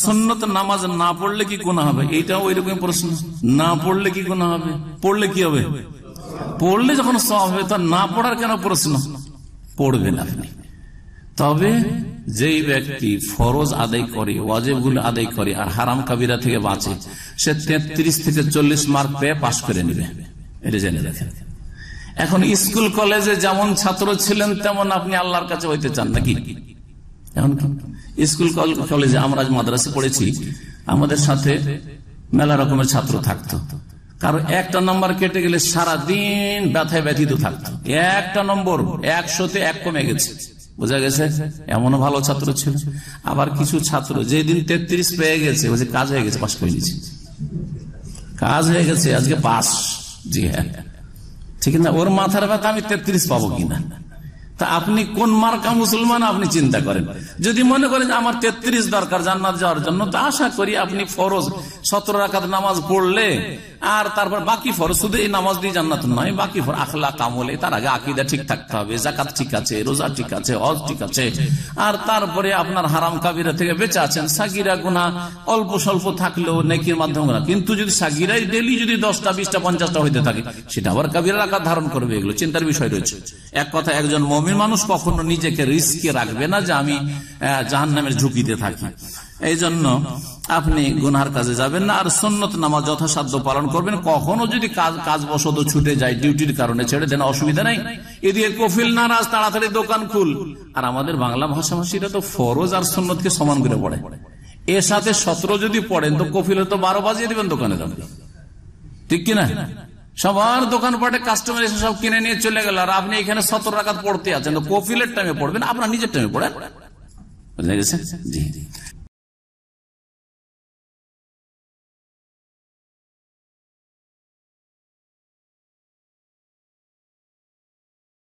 সুন্নত নামাজ না পড়লে কি গুনাহ হবে? এইটাও ওইরকম প্রশ্ন। না পড়লে কি গুনাহ হবে? পড়লে কি হবে? পড়লে যখন সওয়াব হবে, তো না পড়ার কেন প্রশ্ন? পড়বেন আপনি। তবে যেই ব্যক্তি ফরজ আদায় করে, ওয়াজিবগুলো আদায় করে আর হারাম কাবিরা থেকে বাঁচে, সে 33 থেকে 40 মার্ক পেয়ে পাশ করে নেবে, এটা জেনে রাখেন। এখন স্কুল কলেজে যেমন ছাত্র ছিলেন তেমন আপনি আল্লাহর কাছে হইতে চান নাকি? এখন স্কুল কলেজে আমরা মাদ্রাসা পড়েছি, আমাদের সাথে মেলা রকমের ছাত্র থাকতো। কারণ একটা নম্বর কেটে গেলে সারাদিন ব্যথায় ব্যথিত থাকতো। একটা নম্বর 100-তে 1 কমে গেছে, বোঝা গেছে? এমনও ভালো ছাত্র ছিল। আবার কিছু ছাত্র যেদিন 33 পেয়ে গেছে, বলছে কাজ হয়ে গেছে, পাস করে নিয়েছে, কাজ হয়ে গেছে, আজকে পাস। জি হ্যাঁ, ঠিক না? ওর মাথার ব্যথা আমি 33 পাবো কিনা। তা আপনি কোন মার্কা মুসলমান আপনি চিন্তা করেন। যদি মনে করেন আমার 33 দরকার জান্নাত যাওয়ার জন্য, তো আশা করি আপনি ফরজ 17 রাকাত নামাজ পড়লে আর তারপর বাকি ফরজ, শুধু এই নামাজ দিয়ে জান্নাত নয়, বাকি ফরজ আখলাক আমলে, তার আগে আকীদা ঠিক থাকতে হবে, যাকাত ঠিক আছে, রোজা ঠিক আছে, হজ ঠিক আছে, আর তারপরে আপনার হারাম কাবিরা থেকে বেঁচে আছেন। সাগিরা গুনাহ অল্প স্বল্প থাকলেও নেকির মাধ্যমে গুনাহ, কিন্তু যদি সাগিরাই ডেইলি যদি 10টা 20টা 50টা হইতে থাকে, সেটা আবার কাবিরার আকার ধারণ করবে। এগুলো চিন্তার বিষয় রয়েছে। এক কথা, একজন মুমিন মানুষ কখনো নিজেকে রিস্কে রাখবে না যে আমি জাহান্নামের ঝুঁকিতে থাকি। এই জন্য আপনি গুনার কাজে যাবেন না, আর সুন্নত নামাজ যথাসাধ্য পালন করবেন। কখনো যদি কাজ বশত ছুটে যায়, ডিউটির কারণে ছেড়ে দেন, অসুবিধা নাই। এদিকে কফিল নারাজ, তাড়াতাড়ি দোকান খুল। আর আমাদের বাংলা ভাষাভাষীরা তো ফরজ আর সুন্নতকে সমান করে পড়ে। এর সাথে 17 যদি পড়েন তো কফিলে তো 12 বাজিয়ে দিবেন দোকানে যাবেন, ঠিক কিনা? সবার দোকানপাটে কাস্টমার এসে সব কিনে নিয়ে চলে গেল, আর আপনি এখানে 17 রাকাত পড়তে আছেন, তো কফিলের টাইমে পড়বেন, আপনার নিজের টাইমে পড়েন। বুঝা গেছে? জি।